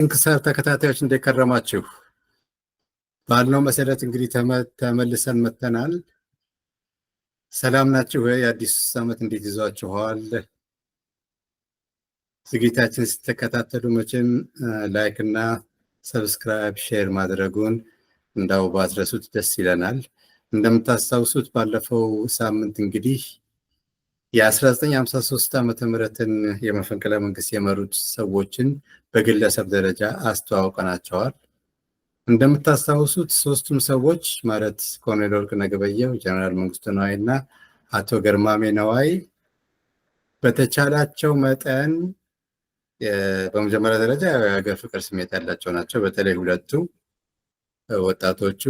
እንክሳር ተከታታዮች እንደከረማችሁ ባልነው መሰረት እንግዲህ ተመልሰን መተናል። ሰላም ናችሁ ወይ? አዲስ ዓመት እንዴት ይዟችኋል? ዝግጅታችን ስትከታተሉ መቼም ላይክ እና ሰብስክራይብ ሼር ማድረጉን እንዳው ባትረሱት ደስ ይለናል። እንደምታስታውሱት ባለፈው ሳምንት እንግዲህ የ1953 ዓመተ ምህረትን የመፈንቅለ መንግስት የመሩት ሰዎችን በግለሰብ ደረጃ አስተዋውቀናቸዋል። እንደምታስታውሱት ሶስቱም ሰዎች ማለት ኮሎኔል ወርቅነህ ገበየሁ፣ ጀነራል መንግስቱ ነዋይ እና አቶ ገርማሜ ነዋይ በተቻላቸው መጠን በመጀመሪያ ደረጃ የሀገር ፍቅር ስሜት ያላቸው ናቸው፣ በተለይ ሁለቱ ወጣቶቹ።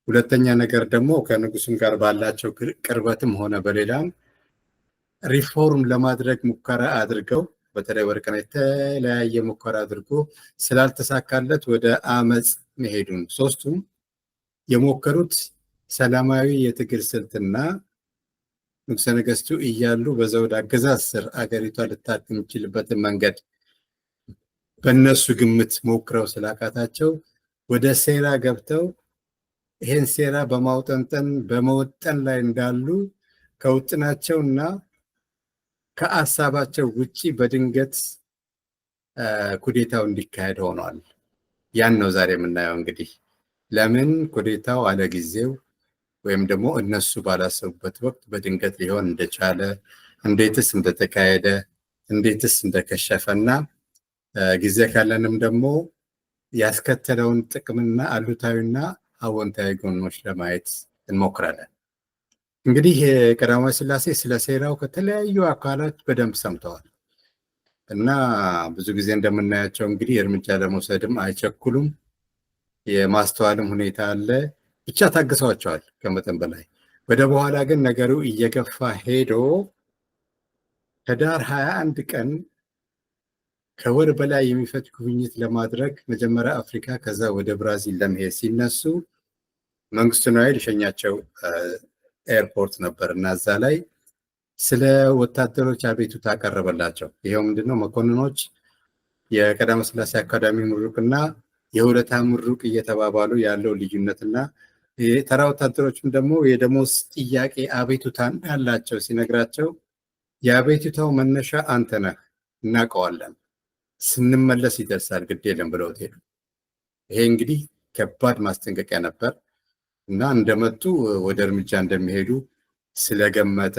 ሁለተኛ ነገር ደግሞ ከንጉሱም ጋር ባላቸው ቅርበትም ሆነ በሌላም ሪፎርም ለማድረግ ሙከራ አድርገው በተለይ ወርቅነህ የተለያየ ሙከራ አድርጎ ስላልተሳካለት ወደ አመፅ መሄዱን ሶስቱም የሞከሩት ሰላማዊ የትግል ስልትና ንጉሠ ነገስቱ እያሉ በዘውድ አገዛዝ ስር አገሪቷ ልታድግ የምትችልበትን መንገድ በእነሱ ግምት ሞክረው ስላቃታቸው ወደ ሴራ ገብተው ይሄን ሴራ በማውጠንጠን በመወጠን ላይ እንዳሉ ከውጥናቸው እና ከአሳባቸው ውጪ በድንገት ኩዴታው እንዲካሄድ ሆኗል። ያን ነው ዛሬ የምናየው። እንግዲህ ለምን ኩዴታው አለጊዜው ወይም ደግሞ እነሱ ባላሰቡበት ወቅት በድንገት ሊሆን እንደቻለ፣ እንዴትስ እንደተካሄደ፣ እንዴትስ እንደከሸፈና ጊዜ ካለንም ደግሞ ያስከተለውን ጥቅምና አሉታዊና አዎንታዊ ጎኖች ለማየት እንሞክራለን። እንግዲህ ቀዳማዊ ሥላሴ ስለ ሴራው ከተለያዩ አካላት በደንብ ሰምተዋል እና ብዙ ጊዜ እንደምናያቸው እንግዲህ እርምጃ ለመውሰድም አይቸኩሉም። የማስተዋልም ሁኔታ አለ። ብቻ ታግሰዋቸዋል ከመጠን በላይ። ወደ በኋላ ግን ነገሩ እየገፋ ሄዶ ህዳር 21 ቀን ከወር በላይ የሚፈጅ ጉብኝት ለማድረግ መጀመሪያ አፍሪካ ከዛ ወደ ብራዚል ለመሄድ ሲነሱ መንግስቱ ነዋይ ሊሸኛቸው ኤርፖርት ነበር እና እዛ ላይ ስለ ወታደሮች አቤቱታ አቀረበላቸው። ይሄው ምንድነው? መኮንኖች የቀዳማዊ ሥላሴ አካዳሚ ምሩቅና የሁለታ ምሩቅ እየተባባሉ ያለው ልዩነትና ተራ ወታደሮችም ደግሞ የደሞዝ ጥያቄ አቤቱታን ያላቸው ሲነግራቸው የአቤቱታው መነሻ አንተ ነህ፣ እናውቀዋለን፣ ስንመለስ ይደርሳል፣ ግድ የለም ብለውት ሄዱ። ይሄ እንግዲህ ከባድ ማስጠንቀቂያ ነበር እና እንደመጡ ወደ እርምጃ እንደሚሄዱ ስለገመተ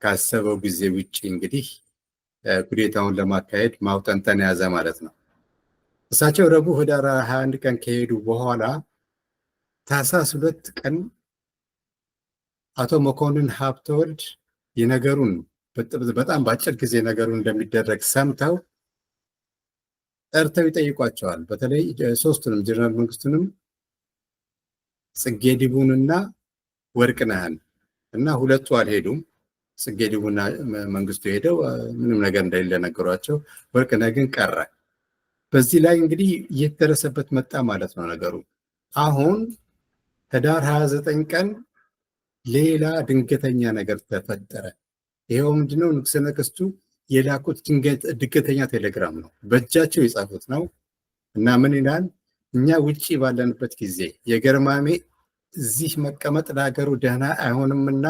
ካሰበው ጊዜ ውጪ እንግዲህ ኩዴታውን ለማካሄድ ማውጠንጠን ያዘ ማለት ነው። እሳቸው ረቡዕ ህዳር 21 ቀን ከሄዱ በኋላ ታኅሳስ 2 ቀን አቶ መኮንን ሀብተወልድ የነገሩን በጣም በአጭር ጊዜ ነገሩን እንደሚደረግ ሰምተው ጠርተው ይጠይቋቸዋል። በተለይ ሶስቱንም ጀነራል መንግስቱንም ጽጌ ዲቡንና ወርቅነህን እና ሁለቱ አልሄዱም። ጽጌ ዲቡና መንግስቱ ሄደው ምንም ነገር እንደሌለ ነገሯቸው። ወርቅነህ ግን ቀረ። በዚህ ላይ እንግዲህ እየተደረሰበት መጣ ማለት ነው ነገሩ። አሁን ህዳር 29 ቀን ሌላ ድንገተኛ ነገር ተፈጠረ። ይሄው ምንድነው? ንጉሠ ነገስቱ የላኩት ድንገተኛ ቴሌግራም ነው፣ በእጃቸው የጻፉት ነው እና ምን ይላል? እኛ ውጪ ባለንበት ጊዜ የገርማሜ እዚህ መቀመጥ ለሀገሩ ደህና አይሆንምና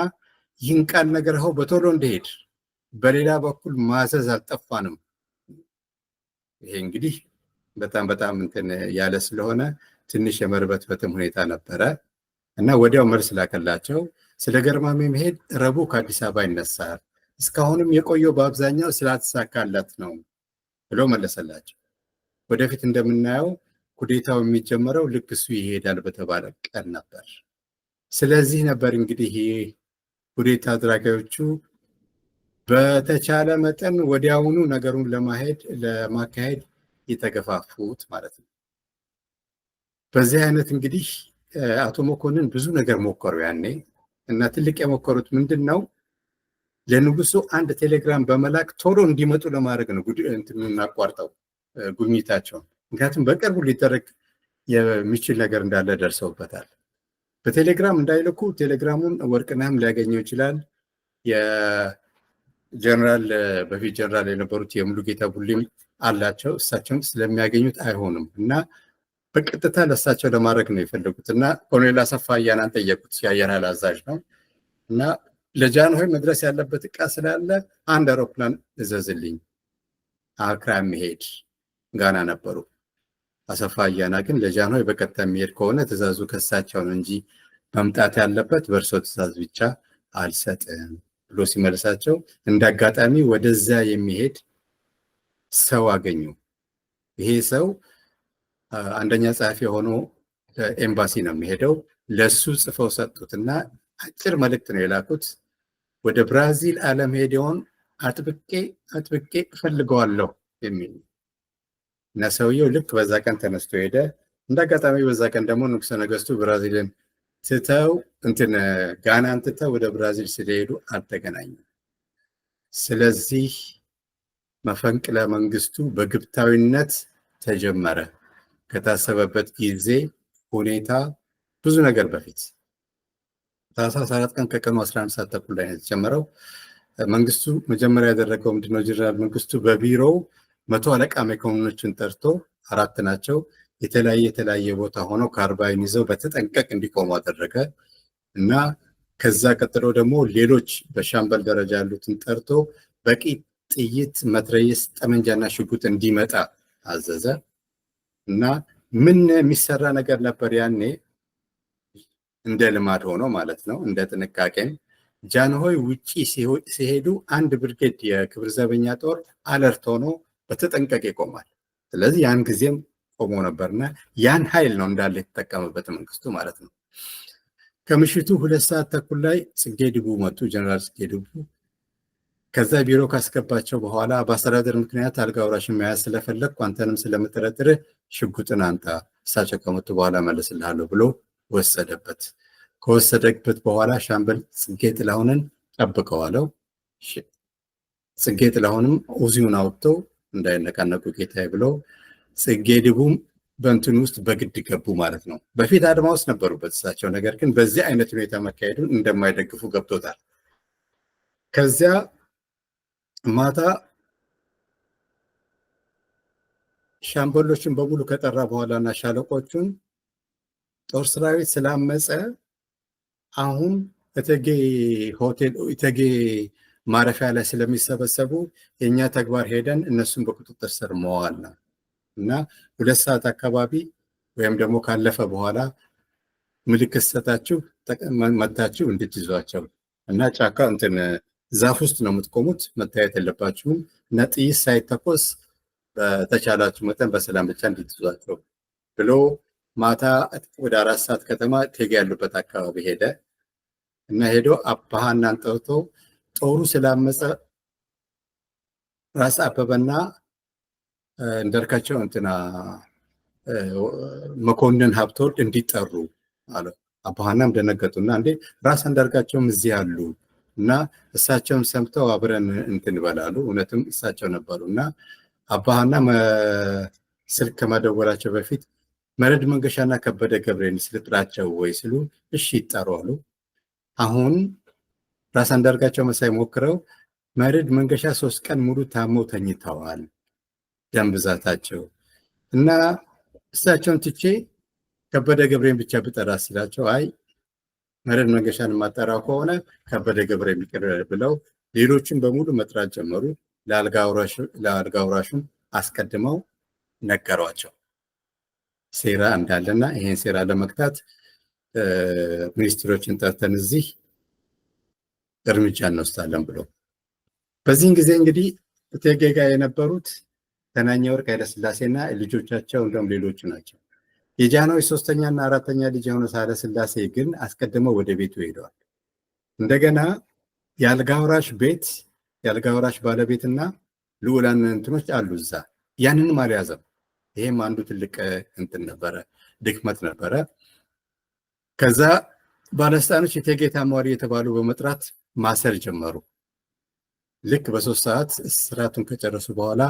ይህን ቃል ነገርኸው በቶሎ እንደሄድ፣ በሌላ በኩል ማዘዝ አልጠፋንም። ይሄ እንግዲህ በጣም እንትን ያለ ስለሆነ ትንሽ የመርበትበትም ሁኔታ ነበረ እና ወዲያው መልስ ላከላቸው። ስለ ገርማሜ መሄድ ረቡዕ ከአዲስ አበባ ይነሳል፣ እስካሁንም የቆየው በአብዛኛው ስላልተሳካለት ነው ብሎ መለሰላቸው። ወደፊት እንደምናየው ኩዴታው የሚጀመረው ልክ እሱ ይሄዳል በተባለ ቀን ነበር። ስለዚህ ነበር እንግዲህ ኩዴታ አድራጊዎቹ በተቻለ መጠን ወዲያውኑ ነገሩን ለማካሄድ የተገፋፉት ማለት ነው። በዚህ አይነት እንግዲህ አቶ መኮንን ብዙ ነገር ሞከሩ ያኔ እና ትልቅ የሞከሩት ምንድን ነው? ለንጉሱ አንድ ቴሌግራም በመላክ ቶሎ እንዲመጡ ለማድረግ ነው እናቋርጠው ጉብኝታቸውን። ምክንያቱም በቅርቡ ሊደረግ የሚችል ነገር እንዳለ ደርሰውበታል። በቴሌግራም እንዳይልኩ ቴሌግራሙን ወርቅነህም ሊያገኘው ይችላል። የጀነራል በፊት ጀነራል የነበሩት የሙሉጌታ ቡሌም አላቸው። እሳቸውም ስለሚያገኙት አይሆንም እና በቀጥታ ለእሳቸው ለማድረግ ነው የፈለጉት እና ኮሎኔል አሰፋ አያናን ጠየቁት። የአየር ኃይል አዛዥ ነው እና ለጃንሆይ መድረስ ያለበት እቃ ስላለ አንድ አውሮፕላን እዘዝልኝ፣ አክራ የሚሄድ ጋና ነበሩ። አሰፋ አያና ግን ለጃንሆይ በቀጥታ የሚሄድ ከሆነ ትእዛዙ ከእሳቸው ነው እንጂ መምጣት ያለበት በእርሶ ትእዛዝ ብቻ አልሰጥም ብሎ ሲመልሳቸው እንደ አጋጣሚ ወደዛ የሚሄድ ሰው አገኙ። ይሄ ሰው አንደኛ ጸሐፊ ሆኖ ኤምባሲ ነው የሚሄደው። ለሱ ጽፈው ሰጡትና አጭር መልእክት ነው የላኩት። ወደ ብራዚል አለመሄድዎን አጥብቄ እፈልገዋለሁ የሚል እና ሰውየው ልክ በዛ ቀን ተነስቶ ሄደ። እንደ አጋጣሚ በዛ ቀን ደግሞ ንጉሠ ነገሥቱ ብራዚልን ትተው ጋናን ትተው ወደ ብራዚል ስለሄዱ አልተገናኙም። ስለዚህ መፈንቅለ መንግስቱ በግብታዊነት ተጀመረ። ከታሰበበት ጊዜ ሁኔታ ብዙ ነገር በፊት ታህሳስ 4 ቀን ከቀኑ 11 ሰዓት ተኩል ላይ ነው የተጀመረው። መንግስቱ መጀመሪያ ያደረገው ምንድነው? ጀነራል መንግስቱ በቢሮው 100 አለቃ መኮንኖችን ጠርቶ 4 ናቸው የተለያየ ቦታ ሆነው ካርባይን ይዘው በተጠንቀቅ እንዲቆሙ አደረገ እና ከዛ ቀጥሎ ደግሞ ሌሎች በሻምበል ደረጃ ያሉትን ጠርቶ በቂ ጥይት፣ መትረየስ፣ ጠመንጃና ሽጉጥ እንዲመጣ አዘዘ እና ምን የሚሰራ ነገር ነበር ያኔ እንደ ልማድ ሆኖ ማለት ነው። እንደ ጥንቃቄም ጃንሆይ ውጪ ሲሄዱ አንድ ብርጌድ የክብር ዘበኛ ጦር አለርት ሆኖ በተጠንቀቅ ይቆማል። ስለዚህ ያን ጊዜም ቆሞ ነበርና ያን ኃይል ነው እንዳለ የተጠቀመበት መንግስቱ ማለት ነው። ከምሽቱ 2 ሰዓት ተኩል ላይ ጽጌ ዲቡ መጡ። ጀነራል ጽጌ ዲቡ ከዛ ቢሮ ካስገባቸው በኋላ በአስተዳደር ምክንያት አልጋ ወራሽን መያዝ ስለፈለግኩ አንተንም ስለምጠረጥርህ ሽጉጥን አንጣ፣ እሳቸው ከመጡ በኋላ መለስልሃለሁ ብሎ ወሰደበት። ከወሰደበት በኋላ ሻምበል ጽጌ ጥላሁንን ጠብቀዋለው። ጽጌ ጥላሁንም ኡዚውን አውጥተው እንዳይነቃነቁ ጌታዬ ብለው ጽጌ ዲቡም በእንትን ውስጥ በግድ ገቡ ማለት ነው። በፊት አድማ ውስጥ ነበሩበት እሳቸው፣ ነገር ግን በዚህ አይነት ሁኔታ መካሄዱን እንደማይደግፉ ገብቶታል። ከዚያ ማታ ሻምበሎችን በሙሉ ከጠራ በኋላና ሻለቆቹን ጦር ሰራዊት ስላመፀ አሁን እቴጌ ሆቴል እቴጌ ማረፊያ ላይ ስለሚሰበሰቡ የኛ ተግባር ሄደን እነሱን በቁጥጥር ስር መዋል ነው እና 2 ሰዓት አካባቢ ወይም ደግሞ ካለፈ በኋላ ምልክት ሰጣችሁ መታችሁ እንድትይዟቸው እና ጫካ ዛፍ ውስጥ ነው የምትቆሙት፣ መታየት የለባችሁም እና ጥይት ሳይተኮስ በተቻላችሁ መጠን በሰላም ብቻ እንድትይዟቸው ብሎ ማታ ወደ 4 ሰዓት ከተማ እቴጌ ያሉበት አካባቢ ሄደ እና ሄዶ አባሃናን ጠርቶ ጦሩ ስላመፀ ራስ አበበና እንዳልካቸው መኮንን ሀብተወልድ እንዲጠሩ አለ። አባሃናም ደነገጡና እንዴ ራስ አንዳርጋቸውም እዚህ አሉ እና እሳቸውም ሰምተው አብረን ይበላሉ። እውነትም እሳቸው ነበሩና አባሃና ስልክ ከመደወላቸው በፊት መረድ መንገሻና ከበደ ገብሬን ልጥራቸው ወይ ሲሉ እሺ ይጠሩ አሉ። አሁን ራስ አንዳርጋቸው መሳይ ሞክረው መረድ መንገሻ 3 ቀን ሙሉ ታመው ተኝተዋል፣ ደም ብዛታቸው እና እሳቸውን ትቼ ከበደ ገብሬን ብቻ ብጠራ ሲላቸው አይ መረድ መንገሻን ማጠራው ከሆነ ከበደ ገብሬ የሚቀር ብለው ሌሎችን በሙሉ መጥራት ጀመሩ። ለአልጋ ወራሹም አስቀድመው ነገሯቸው ሴራ እንዳለና ይሄን ሴራ ለመክታት ሚኒስትሮችን ጠርተን እዚህ እርምጃ እንወስዳለን ብሎ በዚህን ጊዜ እንግዲህ እቴጌ ጋር የነበሩት ተናኘ ወርቅ ኃይለሥላሴና ልጆቻቸው እንደውም ሌሎቹ ናቸው። የጃንሆይ 3ኛና 4ኛ ልጅ የሆነ ሳህለ ሥላሴ ግን አስቀድመው ወደ ቤቱ ሄደዋል። እንደገና የአልጋ ወራሽ ባለቤትና ልዑላን እንትኖች አሉ እዛ፣ ያንንም አልያዘም። ይሄም አንዱ ትልቅ ነበረ፣ ድክመት ነበረ። ከዛ ባለስልጣኖች እቴጌ ታማዋሪ የተባሉ በመጥራት ማሰር ጀመሩ። ልክ በ3 ሰዓት እስራቱን ከጨረሱ በኋላ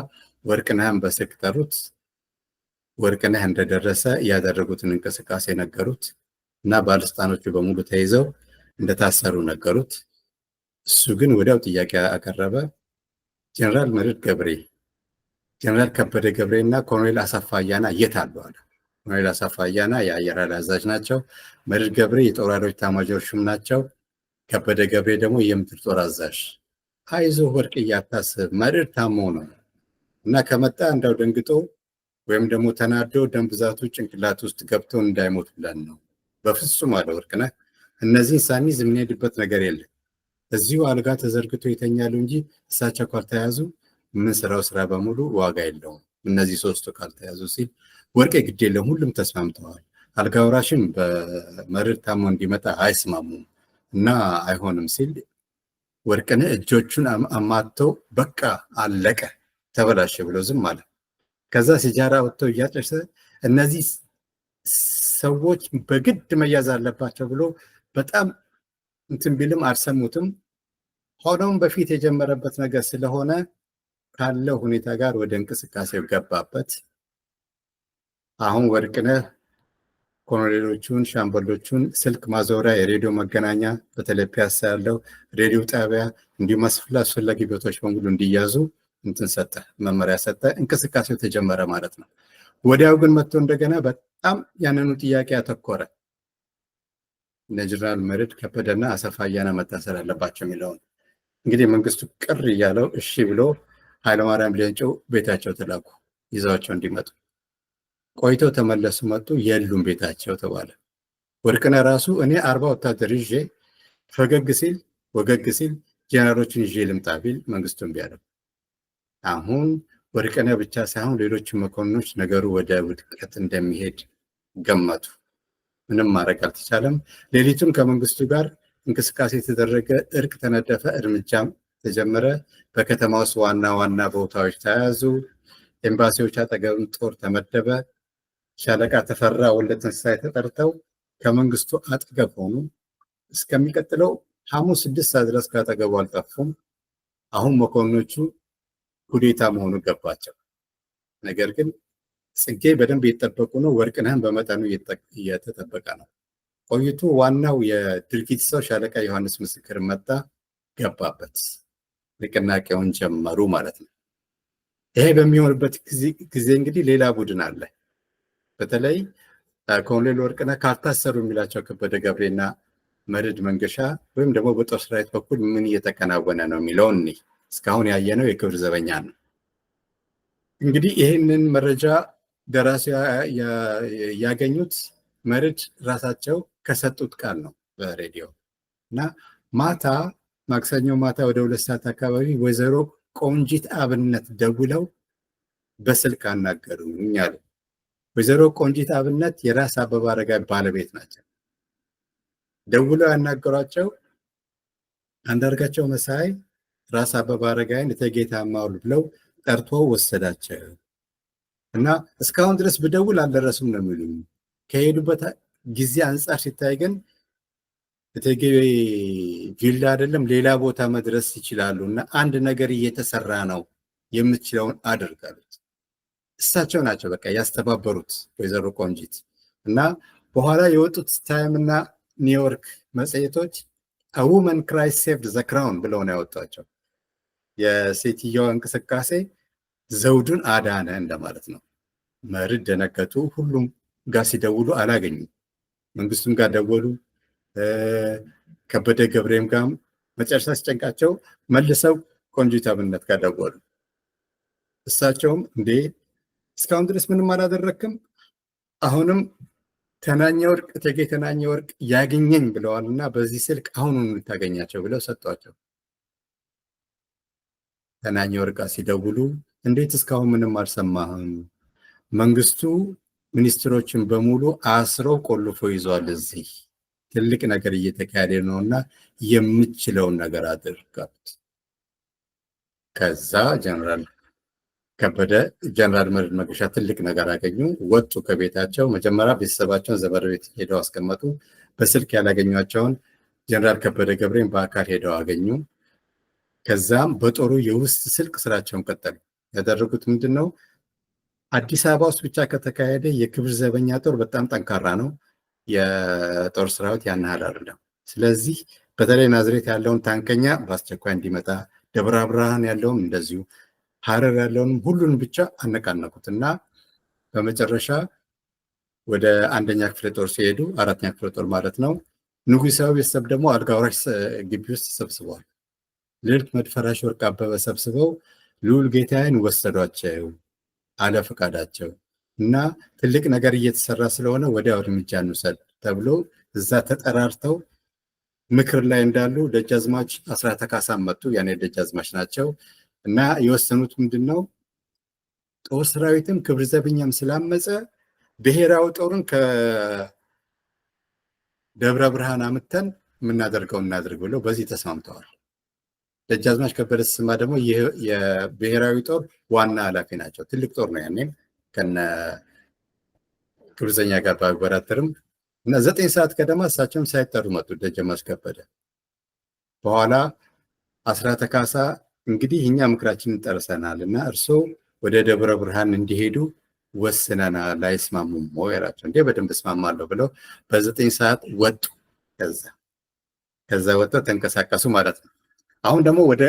ወርቅነህን በስልክ ጠሩት። ወርቅነህ እንደደረሰ ያደረጉትን እንቅስቃሴ ነገሩት እና ባለስልጣኖቹ በሙሉ ተይዘው እንደታሰሩ ነገሩት። እሱ ግን ወዲያው ጥያቄ አቀረበ። ጀነራል መርዕድ ገብሬ ጀነራል ከበደ ገብሬና ኮሎኔል አሰፋ አያና የት አሉ አለ። ኮሎኔል አሰፋ አያና የአየር ኃይል አዛዥ ናቸው። መርዕድ ገብሬ የጦር ኃይሎች ኤታማዦር ሹም ናቸው። ከበደ ገብሬ ደግሞ የምድር ጦር አዛዥ። አይዞህ ወርቅዬ አታስብ፣ መርዕድ ታሞ ነው እና ከመጣ እንዳው ደንግጦ ወይም ደግሞ ተናዶ ደም ብዛቱ ጭንቅላት ውስጥ ገብቶ እንዳይሞት ብለን ነው። በፍጹም አለ ወርቅነህ፣ እነዚህን ሳንይዝ የምንሄድበት ነገር የለም። እዚሁ አልጋ ተዘርግቶ ይተኛሉ እንጂ እሳቸው ካልተያዙ የምንሰራው ስራ በሙሉ ዋጋ የለውም፣ እነዚህ ሶስቱ ካልተያዙ ሲል ወርቄ ግድ የለም ሁሉም ተስማምተዋል። አልጋ ወራሽም በመርዕድ ታሞ እንዲመጣ አይስማሙም እና አይሆንም ሲል ወርቅነህ እጆቹን አማተው በቃ አለቀ ተበላሸ ብሎ ዝም አለ። ከዛ ሲጃራ ወጥቶ እያጨሰ እነዚህ ሰዎች በግድ መያዝ አለባቸው ብሎ በጣም እንትን ቢልም አልሰሙትም። ሆኖም በፊት የጀመረበት ነገር ስለሆነ ካለው ሁኔታ ጋር ወደ እንቅስቃሴው ገባበት። አሁን ወርቅነህ ኮሎኔሎቹን፣ ሻምበሎቹን ስልክ ማዞሪያ፣ የሬዲዮ መገናኛ በተለይ ፒያሳ ያለው ሬዲዮ ጣቢያ እንዲሁም አስፈላጊ ቦታዎች በሙሉ እንዲያዙ እንትን ሰጠ፣ መመሪያ ሰጠ። እንቅስቃሴው ተጀመረ ማለት ነው። ወዲያው ግን መጥቶ እንደገና በጣም ያንኑ ጥያቄ ያተኮረ እነ ጀነራል መርዕድ ከበደና አሰፋ አያና መታሰር አለባቸው የሚለውን እንግዲህ መንግስቱ ቅር እያለው እሺ ብሎ ኃይለማርያም ሌንጮ ቤታቸው ተላኩ ይዘዋቸው እንዲመጡ። ቆይተው ተመለሱ፣ መጡ፣ የሉም ቤታቸው ተባለ። ወርቅነህ ራሱ እኔ 40 ወታደር ይዤ ፈገግ ሲል ወገግ ሲል ጀነራሎችን ይዤ ልምጣ ቢል መንግስቱን ቢያለው አሁን ወርቅነህ ብቻ ሳይሆን ሌሎች መኮንኖች ነገሩ ወደ ውድቀት እንደሚሄድ ገመቱ። ምንም ማድረግ አልተቻለም። ሌሊቱን ከመንግስቱ ጋር እንቅስቃሴ የተደረገ፣ እርቅ ተነደፈ፣ እርምጃም ተጀመረ። በከተማ ውስጥ ዋና ዋና ቦታዎች ተያዙ። ኤምባሲዎች አጠገብም ጦር ተመደበ። ሻለቃ ተፈራ ወልደተንሳይ ተጠርተው ከመንግስቱ አጠገብ ሆኑ። እስከሚቀጥለው ሐሙስ 6 ሰዓት ድረስ ካጠገቡ አልጠፉም። አሁን መኮንኖቹ ኩዴታ መሆኑ ገባቸው። ነገር ግን ጽጌ በደንብ እየተጠበቁ ነው። ወርቅነህን በመጠኑ እየተጠበቀ ነው። ቆይቱ ዋናው የድርጊት ሰው ሻለቃ ዮሐንስ ምስክር መጣ፣ ገባበት። ንቅናቄውን ጀመሩ ማለት ነው። ይሄ በሚሆንበት ጊዜ እንግዲህ ሌላ ቡድን አለ። በተለይ ኮሎኔል ወርቅነህ ካልታሰሩ የሚላቸው ከበደ ገብሬና መርዕድ መንገሻ ወይም ደግሞ በጦር ሰራዊት በኩል ምን እየተከናወነ ነው የሚለውን እስካሁን ያየነው የክብር ዘበኛ ነው። እንግዲህ ይህንን መረጃ ደራሲ ያገኙት መርዕድ ራሳቸው ከሰጡት ቃል ነው በሬዲዮ እና ማታ ማክሰኞ ማታ ወደ 2 ሰዓት አካባቢ ወይዘሮ ቆንጂት አብነት ደውለው በስልክ አናገሩኝ አሉ። ወይዘሮ ቆንጂት አብነት የራስ አበበ አረጋይ ባለቤት ናቸው። ደውለው ያናገሯቸው አንዳርጋቸው መሳይ ራስ አበበ አረጋይን እቴጌ ታማዋል ብለው ጠርቶ ወሰዳቸው እና እስካሁን ድረስ ብደውል አልደረሱም ነው የሚሉኝ። ከሄዱበት ጊዜ አንጻር ሲታይ ግን እቴጌ ቪላ አይደለም ሌላ ቦታ መድረስ ይችላሉ እና አንድ ነገር እየተሰራ ነው፣ የምትችለውን አድርጋሉት። እሳቸው ናቸው በቃ ያስተባበሩት ወይዘሮ ቆንጂት እና በኋላ የወጡት ታይም እና ኒውዮርክ መጽሔቶች a woman cry saved the crown ብለው ነው ያወጣቸው። የሴትየዋ እንቅስቃሴ ዘውዱን አዳነ እንደማለት ነው። መርዕድ ደነገጡ። ሁሉም ጋር ሲደውሉ አላገኙም። መንግስቱም ጋር ደወሉ፣ ከበደ ገብሬም ጋር መጨረሻ ሲጨንቃቸው መልሰው ቆንጂት አብነት ጋር ደወሉ። እሳቸውም እንዴ እስካሁን ድረስ ምንም አላደረክም፣ አሁንም ተናኘ ወርቅ እቴጌ ተናኘ ወርቅ ያገኘኝ ብለዋልና በዚህ ስልክ አሁኑን ልታገኛቸው ብለው ሰጧቸው። ተናኘ ወርቅ ሲደውሉ እንዴት እስካሁን ምንም አልሰማህም? መንግስቱ ሚኒስትሮችን በሙሉ አስረው ቆልፎ ይዟል። እዚህ ትልቅ ነገር እየተካሄደ ነውና የምችለውን ነገር አድርጋት። ከዛ ጀነራል ከበደ ጀነራል መርዕድ መንገሻ ትልቅ ነገር አገኙ። ወጡ ከቤታቸው። መጀመሪያ ቤተሰባቸውን ዘመድ ቤት ሄደው አስቀመጡ። በስልክ ያላገኟቸውን ጀነራል ከበደ ገብሬን በአካል ሄደው አገኙ። ከዛም በጦሩ የውስጥ ስልክ ስራቸውን ቀጠሉ። ያደረጉት ምንድን ነው? አዲስ አበባ ውስጥ ብቻ ከተካሄደ የክብር ዘበኛ ጦር በጣም ጠንካራ ነው። የጦር ሰራዊት ያን ያህል አይደለም። ስለዚህ በተለይ ናዝሬት ያለውን ታንከኛ በአስቸኳይ እንዲመጣ፣ ደብረ ብርሃን ያለውም እንደዚሁ ሀረር ያለውንም ሁሉን ብቻ አነቃነቁት እና በመጨረሻ ወደ አንደኛ ክፍለ ጦር ሲሄዱ፣ አራተኛ ክፍለ ጦር ማለት ነው፣ ንጉሳዊ ቤተሰብ ደግሞ አልጋ ወራሽ ግቢ ውስጥ ተሰብስበዋል። ልዕልት መድፈራሽ ወርቅ አበበ ሰብስበው ልዑል ጌታዬን ወሰዷቸው አለ ፈቃዳቸው እና ትልቅ ነገር እየተሰራ ስለሆነ ወዲያው እርምጃ እንውሰድ ተብሎ እዛ ተጠራርተው ምክር ላይ እንዳሉ ደጃዝማች አስራተ ካሳም መጡ። ያኔ ደጃዝማች ናቸው እና የወሰኑት ምንድን ነው? ጦር ሰራዊትም ክብር ዘበኛም ስላመፀ ብሔራዊ ጦርን ከደብረ ብርሃን አምጥተን የምናደርገው እናድርግ ብለው በዚህ ተስማምተዋል። ደጃዝማች ከበደ ተሰማ ደግሞ የብሔራዊ ጦር ዋና ኃላፊ ናቸው። ትልቅ ጦር ነው ያኔም ከነ ክብር ዘበኛ ጋር ባይወዳደርም እና 9 ሰዓት ቀደማ እሳቸውም ሳይጠሩ መጡ ደጃዝማች ከበደ። በኋላ አስራተ ካሳ እንግዲህ እኛ ምክራችንን ጠርሰናል እና እርስዎ ወደ ደብረ ብርሃን እንዲሄዱ ወስነናል፣ አይስማሙም ወይ አላቸው። እንዴ በደንብ እስማማለሁ ብለው በ9 ሰዓት ወጡ። ከዛ ወጥተው ተንቀሳቀሱ ማለት ነው። አሁን ደግሞ ወደ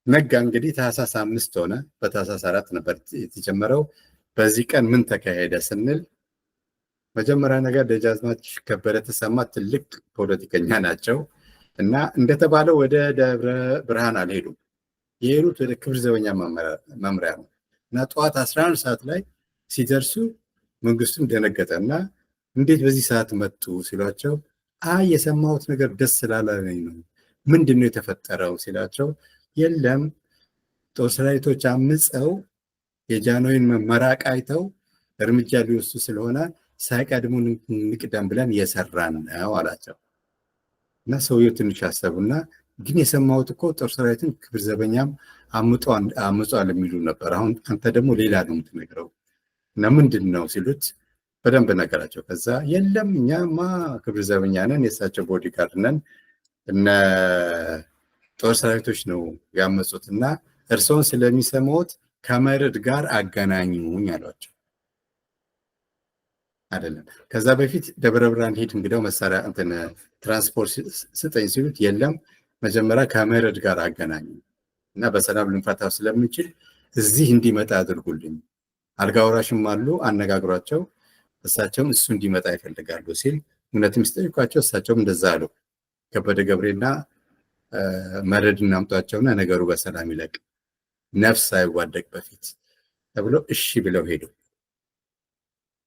ነጋ። እንግዲህ ታህሳስ 5 ሆነ። በታህሳስ 4 ነበር የተጀመረው። በዚህ ቀን ምን ተካሄደ ስንል መጀመሪያ ነገር ደጃዝማች ከበደ ተሰማ ትልቅ ፖለቲከኛ ናቸው እና እንደተባለው ወደ ደብረ ብርሃን አልሄዱም። የሄዱት ወደ ክብር ዘበኛ መምሪያ ነው እና ጠዋት 11 ሰዓት ላይ ሲደርሱ መንግስቱም ደነገጠ እና እንዴት በዚህ ሰዓት መጡ ሲሏቸው፣ የሰማሁት ነገር ደስ ስላላለኝ ነው፣ ምንድን ነው የተፈጠረው ሲላቸው፣ የለም ጦር ሰራዊቶች አምፀው የጃንሆይን መራቅ አይተው እርምጃ ሊወስዱ ስለሆነ ሳይቀድሙን እንቅደም ብለን እየሰራን ነው አላቸው። እና ሰውየው ትንሽ አሰቡና ግን የሰማሁት እኮ ጦር ሰራዊትን ክብር ዘበኛም አምጿል የሚሉ ነበር። አሁን አንተ ደግሞ ሌላ ነው የምትነግረው እና ምንድን ነው ሲሉት በደንብ ነገራቸው። ከዛ የለም እኛማ ክብር ዘበኛ ነን፣ የእሳቸው ቦዲጋርድ ነን፣ እነ ጦር ሰራዊቶች ነው ያመጹት እና እርስዎን ስለሚሰማዎት ከመርድ ጋር አገናኙኝ አሏቸው። አይደለም ከዛ በፊት ደብረ ብርሃን ሄድ እንግዲያው መሳሪያ እንትን ትራንስፖርት ስጠኝ ሲሉት የለም መጀመሪያ ከመርድ ጋር አገናኙ እና በሰላም ልንፈታው ስለምንችል እዚህ እንዲመጣ አድርጉልኝ፣ አልጋ ወራሽም አሉ አነጋግሯቸው፣ እሳቸውም እሱ እንዲመጣ ይፈልጋሉ ሲል እውነትም ሲጠይቋቸው እሳቸውም እንደዛ አሉ። ከበደ ገብሬና መርድ እናምጧቸውና ነገሩ በሰላም ይለቅ ነፍስ ሳይዋደቅ በፊት ተብሎ እሺ ብለው ሄዱ።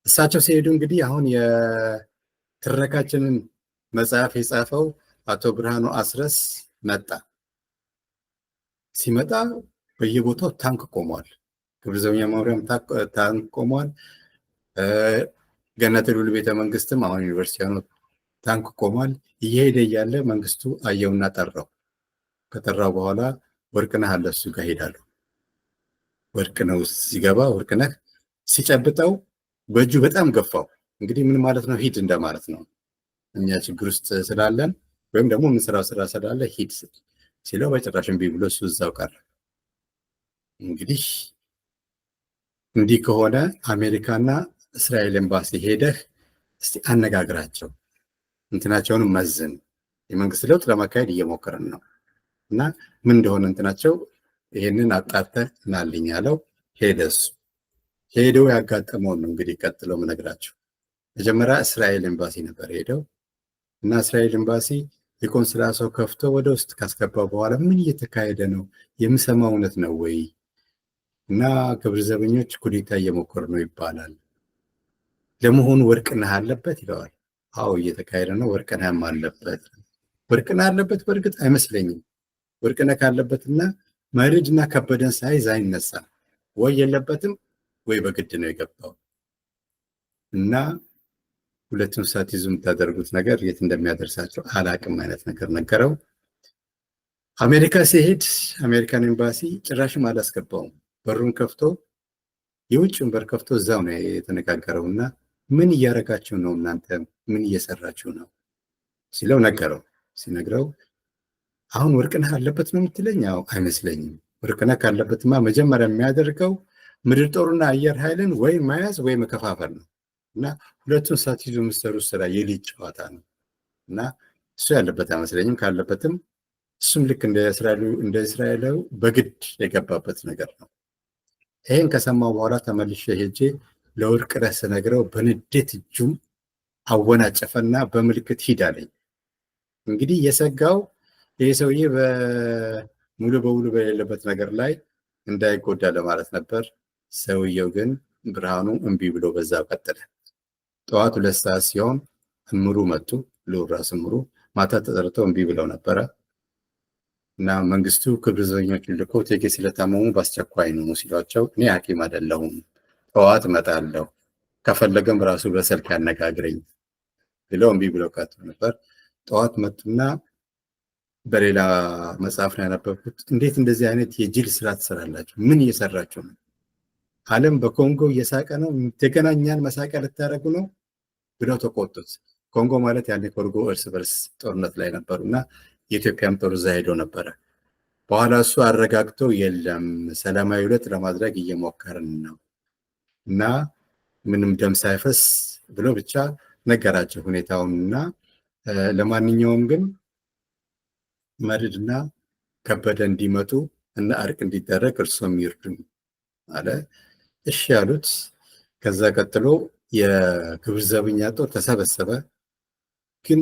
እሳቸው ሲሄዱ እንግዲህ አሁን የትረካችንን መጽሐፍ የጻፈው አቶ ብርሃኑ አስረስ መጣ። ሲመጣ በየቦታው ታንክ ቆሟል። ክብር ዘበኛ መምሪያም ታንክ ቆሟል። ገነተ ልዑል ቤተ መንግስትም አሁን ዩኒቨርሲቲ ሆኖ ታንክ ቆሟል። እየሄደ እያለ መንግስቱ አየውና ጠራው። ከጠራው በኋላ ወርቅነህ አለ እሱ ጋር ሄዳለሁ። ወርቅነህ ውስጥ ሲገባ ወርቅነህ ሲጨብጠው በእጁ በጣም ገፋው። እንግዲህ ምን ማለት ነው? ሂድ እንደማለት ነው። እኛ ችግር ውስጥ ስላለን ወይም ደግሞ የምንሰራው ስራ ስላለ ሂድ ሲለው በጭራሽ እምቢ ብሎ እሱ እዛው ቀረ። እንግዲህ እንዲህ ከሆነ አሜሪካና እስራኤል ኤምባሲ ሄደህ እስቲ አነጋግራቸው፣ እንትናቸውን መዝን፣ የመንግስት ለውጥ ለማካሄድ እየሞከረን ነው እና ምን እንደሆነ እንትናቸው ይሄንን አጣርተህ እናልኝ አለው። ሄደ። እሱ ሄደው ያጋጠመውን ነው እንግዲህ ቀጥለው ምነግራቸው። መጀመሪያ እስራኤል ኤምባሲ ነበር ሄደው እና እስራኤል ኤምባሲ የቆንስላ ሰው ከፍቶ ወደ ውስጥ ካስገባ በኋላ ምን እየተካሄደ ነው? የምሰማው እውነት ነው ወይ? እና ክብር ዘበኞች ኩዴታ እየሞከሩ ነው ይባላል። ለመሆኑ ወርቅነህ አለበት ይለዋል። አዎ እየተካሄደ ነው፣ ወርቅነህም አለበት። ወርቅነህ አለበት? በእርግጥ አይመስለኝም። ወርቅነህ ካለበትና መርዕድና ከበደን ሳይዝ አይነሳም። ወይ የለበትም ወይ በግድ ነው የገባው እና ሁለቱን ሳትይዙ የምታደርጉት ነገር የት እንደሚያደርሳቸው አላቅም አይነት ነገር ነገረው። አሜሪካ ሲሄድ አሜሪካን ኤምባሲ ጭራሽም አላስገባውም። በሩን ከፍቶ የውጭውን በር ከፍቶ እዛው ነው የተነጋገረው እና ምን እያረጋችሁ ነው እናንተ? ምን እየሰራችሁ ነው ሲለው ነገረው። ሲነግረው አሁን ወርቅነህ አለበት ነው የምትለኝ? አዎ አይመስለኝም። ወርቅነህ ካለበትማ መጀመሪያ የሚያደርገው ምድር ጦርና አየር ኃይልን ወይ መያዝ ወይ መከፋፈል ነው እና ሁለቱን ሳትይዙ የምትሰሩት ስራ የልጅ ጨዋታ ነው እና እሱ ያለበት አይመስለኝም። ካለበትም እሱም ልክ እንደ እስራኤላዊ በግድ የገባበት ነገር ነው። ይሄን ከሰማው በኋላ ተመልሼ ሄጄ ለወርቅነህ ስነግረው በንዴት እጁም አወናጨፈና በምልክት ሂድ አለኝ። እንግዲህ የሰጋው ይህ ሰውዬ ሙሉ በሙሉ በሌለበት ነገር ላይ እንዳይጎዳ ለማለት ነበር። ሰውየው ግን ብርሃኑ እምቢ ብሎ በዛ ቀጠለ። ጠዋት 2 ሰዓት ሲሆን እምሩ መጡ። ልዑል ራስ እምሩ ማታ ተጠርተው እምቢ ብለው ነበረ እና መንግስቱ ክብር ዘበኞችን ልኮ እቴጌ ስለታመሙ በአስቸኳይ ነው ሲሏቸው እኔ ሐኪም አይደለሁም ጠዋት እመጣለሁ ከፈለገም ራሱ በስልክ ያነጋግረኝ ብለው እምቢ ብለው ቀጥቶ ነበር። ጠዋት መጡና በሌላ መጽሐፍ ነው ያነበብኩት። እንዴት እንደዚህ አይነት የጅል ስራ ትሰራላችሁ? ምን እየሰራችሁ ነው? ዓለም በኮንጎ እየሳቀ ነው፣ ተገናኛን መሳቂያ ልታደርጉ ነው ብለው ተቆጡት። ኮንጎ ማለት ያኔ ኮንጎ እርስ በርስ ጦርነት ላይ ነበሩና የኢትዮጵያም ጦር እዛ ሄዶ ነበረ። በኋላ እሱ አረጋግቶ የለም ሰላማዊ ውለት ለማድረግ እየሞከርን ነው እና ምንም ደም ሳይፈስ ብሎ ብቻ ነገራቸው ሁኔታውንና ለማንኛውም ግን መርድና ከበደ እንዲመጡ እና እርቅ እንዲደረግ እርሶም ይርዱኝ አለ። እሺ ያሉት። ከዛ ቀጥሎ የክብር ዘበኛ ጦር ተሰበሰበ። ግን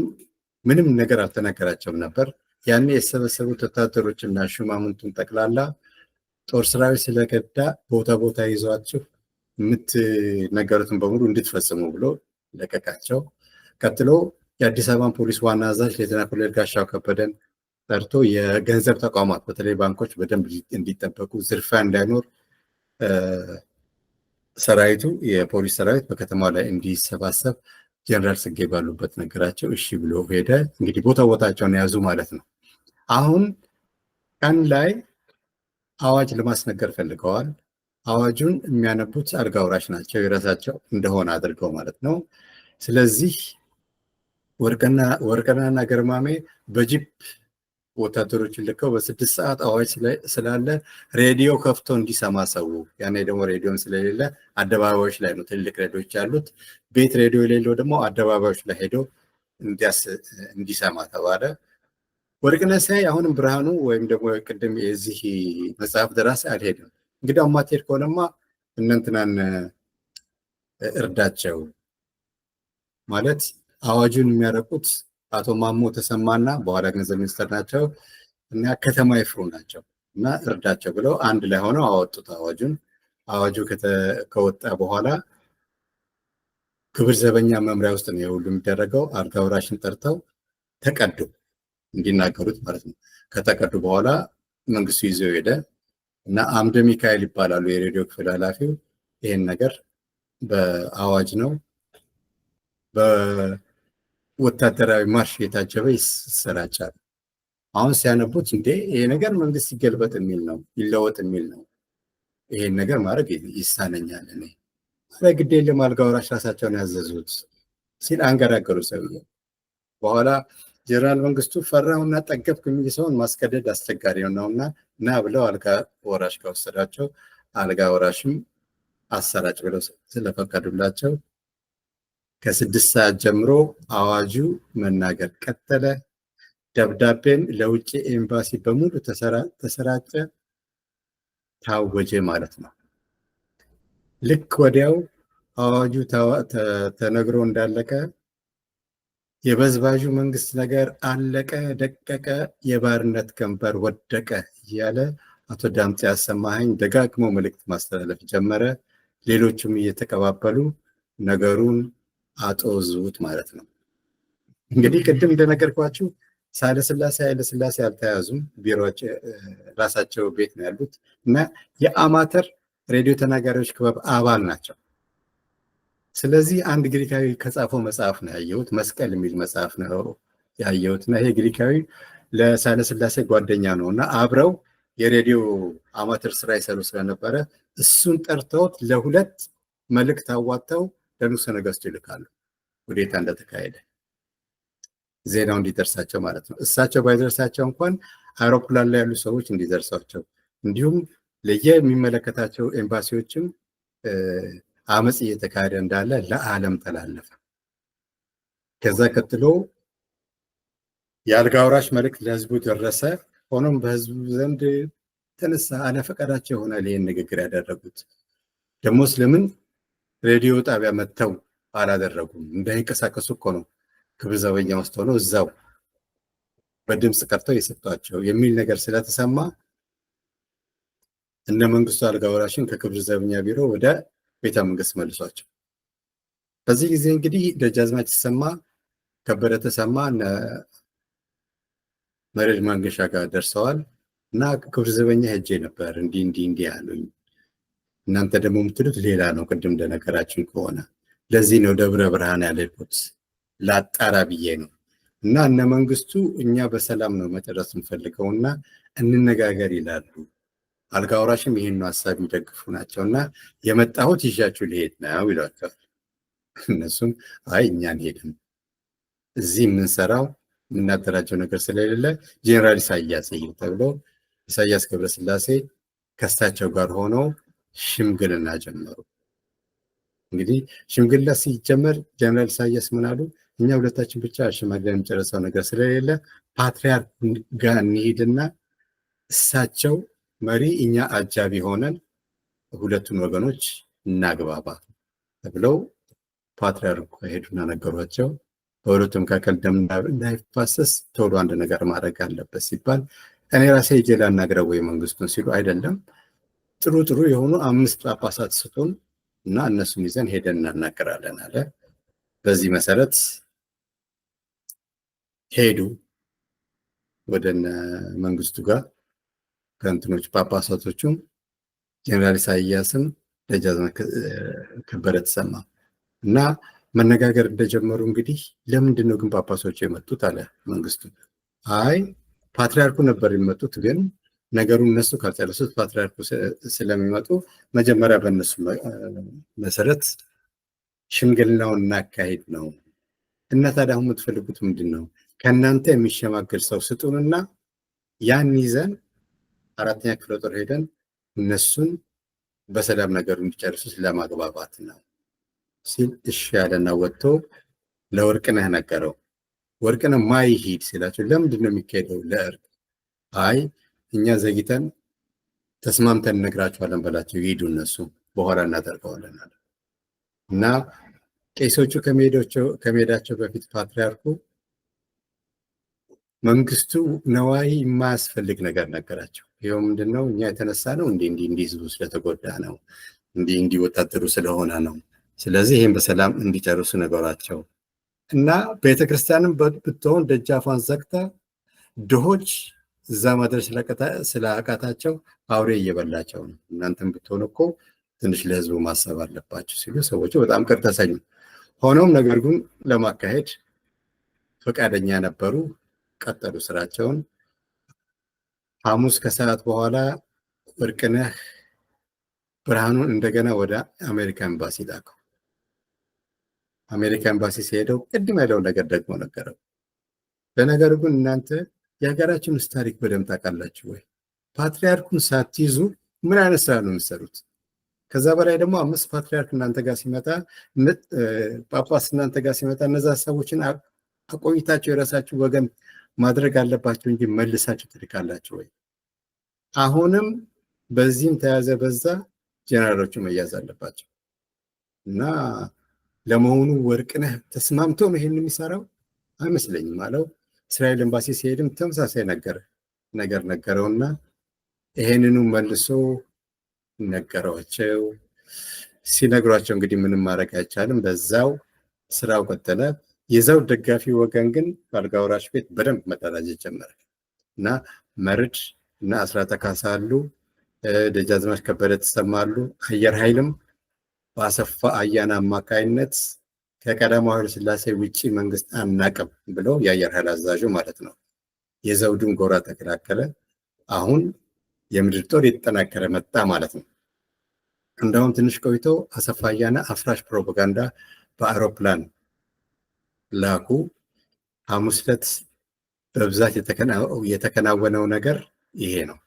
ምንም ነገር አልተነገራቸውም ነበር። ያኔ የተሰበሰቡት ወታደሮችና ሹማምንቱን ጠቅላላ ጦር ሰራዊት ስለገዳ ቦታ ቦታ ይዟችሁ የምትነገሩትን በሙሉ እንድትፈጽሙ ብሎ ለቀቃቸው። ቀጥሎ የአዲስ አበባን ፖሊስ ዋና አዛዥ ሌተና ኮሎኔል ጋሻው ከበደን ጠርቶ የገንዘብ ተቋማት በተለይ ባንኮች በደንብ እንዲጠበቁ፣ ዝርፊያ እንዳይኖር ሰራዊቱ የፖሊስ ሰራዊት በከተማ ላይ እንዲሰባሰብ ጀነራል ጽጌ ባሉበት ነገራቸው። እሺ ብሎ ሄደ። እንግዲህ ቦታቸውን የያዙ ማለት ነው። አሁን ቀን ላይ አዋጅ ለማስነገር ፈልገዋል። አዋጁን የሚያነቡት አልጋ ወራሽ ናቸው፣ የራሳቸው እንደሆነ አድርገው ማለት ነው። ስለዚህ ወርቅነህና ገርማሜ በጂፕ ወታደሮችን ልከው በ6 ሰዓት አዋጅ ስላለ ሬዲዮ ከፍቶ እንዲሰማ ሰው፣ ያኔ ደግሞ ሬዲዮን ስለሌለ አደባባዮች ላይ ነው ትልቅ ሬዲዮች ያሉት። ቤት ሬዲዮ የሌለው ደግሞ አደባባዮች ላይ ሄዶ እንዲሰማ ተባለ። ወርቅነህ ሳይ አሁንም ብርሃኑ ወይም ደግሞ ቅድም የዚህ መጽሐፍ ደራሲ አልሄድም፣ እንግዲህ ማትሄድ ከሆነማ እነንትናን እርዳቸው ማለት አዋጁን የሚያረቁት አቶ ማሞ ተሰማና በኋላ ገንዘብ ሚኒስትር ናቸው እና ከተማ ይፍሩ ናቸው እና እርዳቸው ብለው አንድ ላይ ሆነው አወጡት አዋጁን። አዋጁ ከወጣ በኋላ ክብር ዘበኛ መምሪያ ውስጥ ነው የሁሉ የሚደረገው። አልጋ ወራሽን ጠርተው ተቀዱ እንዲናገሩት ማለት ነው። ከተቀዱ በኋላ መንግስቱ ይዘው ሄደ እና አምደ ሚካኤል ይባላሉ የሬዲዮ ክፍል ኃላፊው። ይሄን ነገር በአዋጅ ነው በወታደራዊ ማርሽ የታጀበ ይሰራጫል። አሁን ሲያነቡት እንዴ ይሄ ነገር መንግስት ይገልበጥ የሚል ነው፣ ይለወጥ የሚል ነው። ይሄን ነገር ማድረግ ይሳነኛል እኔ ግድ የለም አልጋ ወራሽ ራሳቸውን ያዘዙት ሲል አንገራገሩ ሰውዬው። በኋላ ጀነራል መንግስቱ ፈራውና ጠገብክ የሚል ሰውን ማስገደድ አስቸጋሪ ነውና እና ብለው አልጋ ወራሽ ከወሰዳቸው አልጋ ወራሽም አሰራጭ ብለው ስለፈቀዱላቸው ከ6 ሰዓት ጀምሮ አዋጁ መናገር ቀጠለ። ደብዳቤን ለውጭ ኤምባሲ በሙሉ ተሰራጨ፣ ታወጀ ማለት ነው። ልክ ወዲያው አዋጁ ተነግሮ እንዳለቀ የበዝባዡ መንግስት ነገር አለቀ፣ ደቀቀ፣ የባርነት ቀንበር ወደቀ እያለ አቶ ዳምጤ አሰማኸኝ ደጋግሞ መልእክት ማስተላለፍ ጀመረ። ሌሎችም እየተቀባበሉ ነገሩን አጦዙት ማለት ነው። እንግዲህ ቅድም እንደነገርኳችሁ ኃይለሥላሴ አልተያዙም፣ ቢሮዎች ራሳቸው ቤት ነው ያሉት እና የአማተር ሬዲዮ ተናጋሪዎች ክበብ አባል ናቸው። ስለዚህ አንድ ግሪካዊ ከጻፈው መጽሐፍ ነው ያየሁት፣ መስቀል የሚል መጽሐፍ ነው ያየሁት እና ይሄ ግሪካዊ ለኃይለሥላሴ ጓደኛ ነው እና አብረው የሬዲዮ አማተር ስራ ይሰሩ ስለነበረ እሱን ጠርተውት ለሁለት መልእክት አዋጥተው ለንጉሠ ነገሥቱ ይልካሉ። ውዴታ እንደተካሄደ ዜናው እንዲደርሳቸው ማለት ነው። እሳቸው ባይደርሳቸው እንኳን አውሮፕላን ላይ ያሉ ሰዎች እንዲደርሳቸው፣ እንዲሁም ለየሚመለከታቸው ኤምባሲዎችም አመፅ እየተካሄደ እንዳለ ለዓለም ተላለፈ። ከዛ ቀጥሎ የአልጋ ወራሽ መልእክት ለህዝቡ ደረሰ። ሆኖም በህዝቡ ዘንድ ተነሳ አለፈቃዳቸው ይሆናል ይህን ንግግር ያደረጉት። ደግሞስ ለምን ሬዲዮ ጣቢያ መጥተው አላደረጉም? እንዳይንቀሳቀሱ እኮ ነው ክብር ዘበኛ ውስጥ ሆነው እዛው በድምፅ ቀርተው የሰጧቸው የሚል ነገር ስለተሰማ እነ መንግስቱ አልጋ ወራሽን ከክብር ዘበኛ ቢሮ ወደ ቤተ መንግስት መልሷቸው። በዚህ ጊዜ እንግዲህ ደጃዝማች ተሰማ ከበደ ተሰማ እነ መሬድ ማንገሻ ጋር ደርሰዋል እና ክብር ዘበኛ ሄጄ ነበር እንዲህ ያሉኝ፣ እናንተ ደግሞ የምትሉት ሌላ ነው ቅድም እንደነገራችን ከሆነ ለዚህ ነው ደብረ ብርሃን ያለልኩት ላጣራ ብዬ ነው እና እነ መንግስቱ እኛ በሰላም ነው መጨረስ እንፈልገውና እንነጋገር ይላሉ። አልጋ ወራሽም ይህን ሀሳብ የሚደግፉ ናቸውና የመጣሁት ይዣችሁ ልሄድ ነው ይሏቸዋል። እነሱም አይ እኛ አንሄድም፣ እዚህ የምንሰራው የምናደራጀው ነገር ስለሌለ ጄኔራል ኢሳያስ ተብሎ ኢሳያስ ገብረስላሴ ከሳቸው ጋር ሆነው ሽምግልና ጀመሩ። እንግዲህ ሽምግልና ሲጀመር ጀነራል ኢሳያስ ምን አሉ? እኛ ሁለታችን ብቻ ሽማግሌን የምንጨርሰው ነገር ስለሌለ ፓትሪያርክ ጋር እንሂድና እሳቸው መሪ እኛ አጃቢ ሆነን ሁለቱን ወገኖች እናግባባ ተብለው ፓትሪያርኩ ሄዱና ነገሯቸው። በሁለቱ መካከል ደም እንዳይፋሰስ ቶሎ አንድ ነገር ማድረግ አለበት ሲባል እኔ ራሴ ሄጄ ላናግረው ወይ መንግስቱን ሲሉ አይደለም ጥሩ የሆኑ 5 ጳጳሳት ስጡን እና እነሱን ይዘን ሄደን እናናገራለን አለ። በዚህ መሰረት ሄዱ ወደ መንግስቱ ጋር ከእንትኖች ጳጳሳቶቹም ጀነራል ኢሳያስም ደጃዝማች ከበደ ተሰማ እና መነጋገር እንደጀመሩ እንግዲህ ለምንድን ነው ግን ጳጳሶቹ የመጡት አለ መንግስቱ። አይ ፓትሪያርኩ ነበር የመጡት፣ ግን ነገሩን እነሱ ካልጨረሱት ፓትሪያርኩ ስለሚመጡ መጀመሪያ በእነሱ መሰረት ሽምግልናውን እናካሄድ ነው እና ታዲያ አሁን የምትፈልጉት ምንድን ነው? ከእናንተ የሚሸማገል ሰው ስጡንና ያን ይዘን 4ኛ ክፍለ ጦር ሄደን እነሱን በሰላም ነገሩ እንዲጨርሱት ለማግባባት ነው ሲል እሺ ያለና ወጥቶ ለወርቅነህ ነገረው። ወርቅነህ ማይ ሂድ ሲላቸው ለምንድን ነው የሚካሄደው? ለእርቅ። አይ እኛ ዘግይተን ተስማምተን እነግራቸዋለን በላቸው፣ ይሄዱ እነሱ በኋላ እናደርገዋለን አለ እና ቄሶቹ ከመሄዳቸው በፊት ፓትሪያርኩ መንግስቱ ነዋይ የማያስፈልግ ነገር ነገራቸው። ይኸው ምንድነው እኛ የተነሳ ነው እንዲህ ህዝቡ ስለተጎዳ ነው፣ እንዲህ ወታደሩ ስለሆነ ነው። ስለዚህ ይህን በሰላም እንዲጨርሱ ነገራቸው እና ቤተክርስቲያንም ብትሆን ደጃፏን ዘግታ ድሆች እዛ ማድረስ ስለአቃታቸው አውሬ እየበላቸው ነው። እናንተም ብትሆን እኮ ትንሽ ለህዝቡ ማሰብ አለባቸው ሲሉ ሰዎቹ በጣም ቅር ተሰኙ። ሆኖም ነገር ግን ለማካሄድ ፈቃደኛ ነበሩ። ቀጠሉ ስራቸውን። ሐሙስ ከሰዓት በኋላ ወርቅነህ ብርሃኑን እንደገና ወደ አሜሪካ ኤምባሲ ላከው። አሜሪካ ኤምባሲ ሲሄደው ቅድም ያለውን ነገር ደግሞ ነገረው። ለነገሩ ግን እናንተ የሀገራችን ውስጥ ታሪክ በደንብ ታውቃላችሁ ወይ? ፓትሪያርኩን ሳትይዙ ምን አይነት ስራ ነው የምትሰሩት? ከዛ በላይ ደግሞ 5 ፓትሪያርክ እናንተ ጋር ሲመጣ ጳጳስ እናንተ ጋር ሲመጣ እነዛ ሰዎችን አቆይታቸው የራሳችሁ ወገን ማድረግ አለባቸው እንጂ መልሳችሁ ትልካላችሁ ወይ? አሁንም በዚህም ተያዘ በዛ ጀነራሎቹ መያዝ አለባቸው እና ለመሆኑ ወርቅነህ ተስማምቶ ነው ይሄን የሚሰራው? አይመስለኝም አለው። እስራኤል ኤምባሲ ሲሄድም ተመሳሳይ ነገር ነገረውና ይሄንኑ መልሶ ነገሯቸው። ሲነግሯቸው እንግዲህ ምንም ማድረግ አይቻልም። በዛው ስራው ቀጠለ። የዘውድ ደጋፊ ወገን ግን በአልጋ ወራሽ ቤት በደንብ መደራጀት ጀመረ እና መርድ እና አስራተ ካሳ አሉ፣ ደጃዝማች ከበደ ተሰማ አሉ። አየር ኃይልም በአሰፋ አያና አማካይነት ከቀዳማዊ ኃይለ ሥላሴ ውጪ መንግስት አናቅም ብለው የአየር ኃይል አዛዡ ማለት ነው የዘውዱን ጎራ ተከላከለ። አሁን የምድር ጦር የተጠናከረ መጣ ማለት ነው። እንደውም ትንሽ ቆይቶ አሰፋ አያና አፍራሽ ፕሮፓጋንዳ በአውሮፕላን ላኩ። ሐሙስ ዕለት በብዛት የተከናወነው ነገር ይሄ ነው።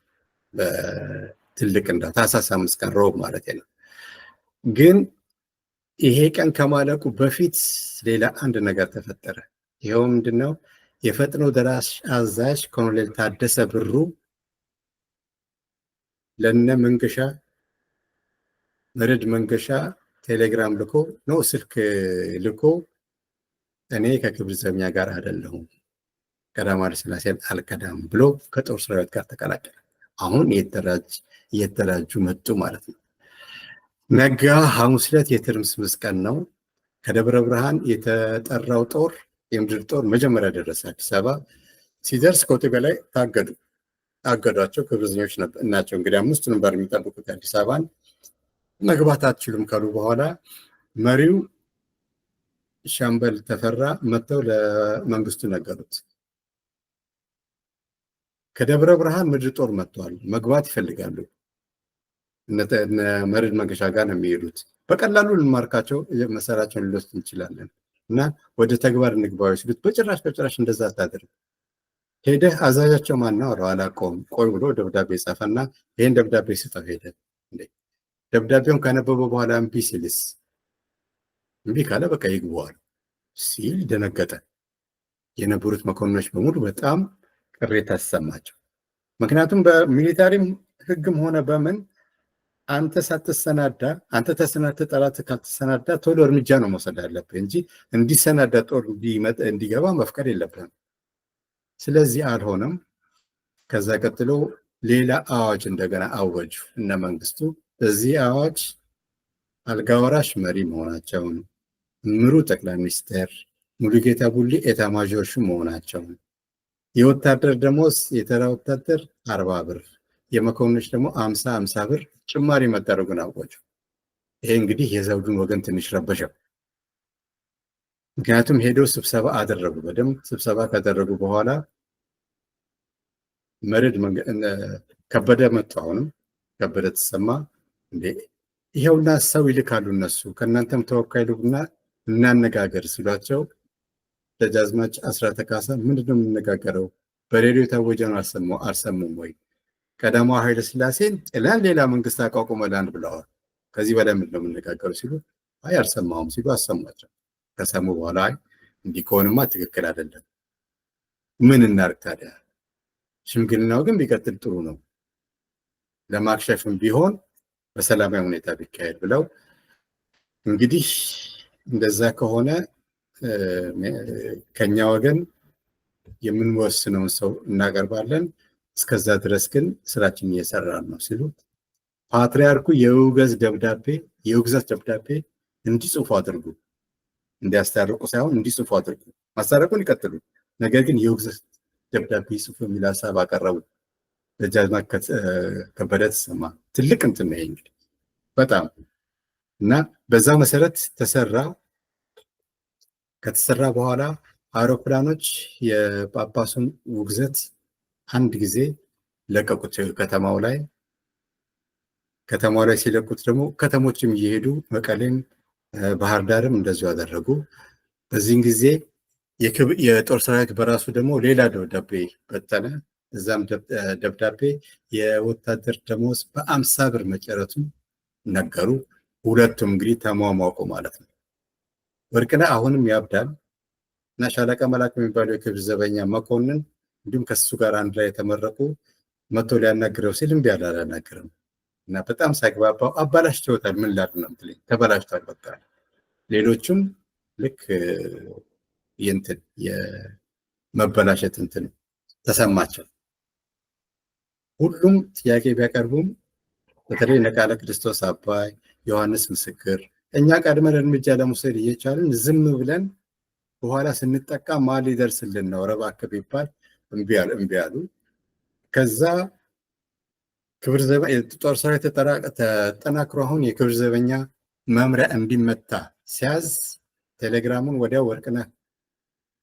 በትልቅ እንዳ ታህሳስ 5 ቀን ሮብ ማለት ነው። ግን ይሄ ቀን ከማለቁ በፊት ሌላ አንድ ነገር ተፈጠረ። ይሄው ምንድነው? የፈጥኖ ደራሽ አዛዥ ኮሎኔል ታደሰ ብሩ ለነ መንገሻ መርዕድ መንገሻ ቴሌግራም ልኮ ነው ስልክ ልኮ እኔ ከክብር ዘበኛ ጋር አይደለሁም ቀዳማዊ ኃይለ ሥላሴን አልከዳም ብሎ ከጦር ሰራዊት ጋር ተቀላቀለ። አሁን እየተደራጁ መጡ ማለት ነው። ነጋ ሐሙስ ዕለት የትርምስምስ ቀን ነው። ከደብረ ብርሃን የተጠራው ጦር የምድር ጦር መጀመሪያ ደረሰ አዲስ አበባ። ሲደርስ ከወጤ በላይ አገዷቸው። ክብርዘኞች ናቸው እንግዲህ 5 ነበር የሚጠብቁት አዲስ አበባን። መግባት አትችሉም ካሉ በኋላ መሪው ሻምበል ተፈራ መጥተው ለመንግስቱ ነገሩት። ከደብረ ብርሃን ምድር ጦር መጥቷል፣ መግባት ይፈልጋሉ። እነ መርዕድ መንገሻ ጋር ነው የሚሄዱት። በቀላሉ ልንማርካቸው መሳሪያቸውን ልንወስድ እንችላለን እና ወደ ተግባር እንግባው ሲሉት በጭራሽ እንደዛ አታድርግ፣ ሄደህ አዛዣቸው ማን ነው አለው። አላውቀውም። ቆይ ብሎ ደብዳቤ ጻፈና ይሄን ደብዳቤ ስጠው ሄደ። ደብዳቤውን ካነበበ በኋላ እምቢ ሲልስ፣ እምቢ ካለ በቃ ይግባዋል ሲል ደነገጠ። የነበሩት መኮንኖች በሙሉ በጣም ቅሬታ ተሰማቸው። ምክንያቱም በሚሊታሪም ህግም ሆነ በምን አንተ ሳትሰናዳ አንተ ተሰናድተህ ጠላት ካልተሰናዳ ቶሎ እርምጃ ነው መውሰድ አለብህ እንጂ እንዲሰናዳ ጦር እንዲገባ መፍቀድ የለብህም። ስለዚህ አልሆነም። ከዛ ቀጥሎ ሌላ አዋጅ እንደገና አወጁ እነ መንግስቱ። በዚህ አዋጅ አልጋ ወራሽ መሪ መሆናቸውን፣ ምሩ ጠቅላይ ሚኒስትር፣ ሙሉጌታ ቡሊ ኤታማዦር ሹም መሆናቸውን፣ የወታደር ደሞዝ የተራ ወታደር 40 ብር የመኮንኖች ደግሞ 50 ብር ጭማሪ መደረጉን አወጁ። ይሄ እንግዲህ የዘውዱን ወገን ትንሽ ረበሸው። ምክንያቱም ሄደው ስብሰባ አደረጉ። በደንብ ስብሰባ ካደረጉ በኋላ መርዕድ ከበደ መጡ። አሁንም ከበደ ተሰማ እንዴ ይሄውና ሰው ይልካሉ እነሱ ከእናንተም ተወካይ ልቡና እናነጋገር ሲሏቸው ደጃዝማች አስራተ ካሳ ምንድነው የምንነጋገረው? በሬዲዮ የታወጀውን አልሰሙም ወይ? ቀዳማዊ ኃይለ ሥላሴን ጥለን ሌላ መንግስት አቋቁመናል ብለዋል። ከዚህ በላይ ምንድነው የምንነጋገሩ ሲሉ አይ አልሰማሁም ሲሉ አሰሟቸው። ከሰሙ በኋላ አይ እንዲህ ከሆነማ ትክክል አይደለም፣ ምን እናድርግ ታዲያ? ሽምግልናው ግን ቢቀጥል ጥሩ ነው፣ ለማክሸፍም ቢሆን በሰላማዊ ሁኔታ ቢካሄድ ብለው እንግዲህ እንደዛ ከሆነ ከኛ ወገን የምንወስነውን ሰው እናቀርባለን፣ እስከዛ ድረስ ግን ስራችን እየሰራን ነው ሲሉ ፓትርያርኩ የውግዘት ደብዳቤ እንዲጽፉ አድርጉ፣ እንዲያስታርቁ ሳይሆን እንዲጽፉ አድርጉ። ማስታረቁን ይቀጥሉ፣ ነገር ግን የውግዘት ደብዳቤ ጽፉ የሚል ሀሳብ አቀረቡ። ደጃዝማች ከበደ ተሰማ ትልቅ እንትን ነው እንግዲህ በጣም እና በዛ መሰረት ተሰራ። ከተሰራ በኋላ አውሮፕላኖች የጳጳሱን ውግዘት አንድ ጊዜ ለቀቁት ከተማው ላይ ሲለቁት ደግሞ ከተሞችም እየሄዱ መቀሌም ባህር ዳርም እንደዚሁ አደረጉ። በዚህን ጊዜ የጦር ሰራዊት በራሱ ደግሞ ሌላ ደብዳቤ በተነ። እዛም ደብዳቤ የወታደር ደሞዝ በ50 ብር መጨረቱን ነገሩ። ሁለቱም እንግዲህ ተሟሟቁ ማለት ነው። ወርቅነህ አሁንም ያብዳል እና ሻለቃ መላክ የሚባለው የክብር ዘበኛ መኮንን እንዲሁም ከሱ ጋር አንድ ላይ የተመረቁ መቶ ሊያናግረው ሲል እምቢ አላናግርም እና በጣም ሳይግባባው አባላሽተውታል። ምን ላድርግ ነው የምትለኝ? ተበላሽቷል በቃ። ሌሎቹም ልክ የመበላሸት እንትን ተሰማቸው። ሁሉም ጥያቄ ቢያቀርቡም በተለይ ነቃለ ክርስቶስ አባይ፣ ዮሐንስ ምስክር እኛ ቀድመን እርምጃ ለመውሰድ እየቻልን ዝም ብለን በኋላ ስንጠቃ ማን ሊደርስልን ነው? ኧረ እባክህ ቢባል እምቢ አሉ። ከዛ ክብር ዘበኛ ጦር ሰራዊት ተጠናክሮ አሁን የክብር ዘበኛ መምሪያ እንዲመታ ሲያዝ ቴሌግራሙን ወዲያው ወርቅነህ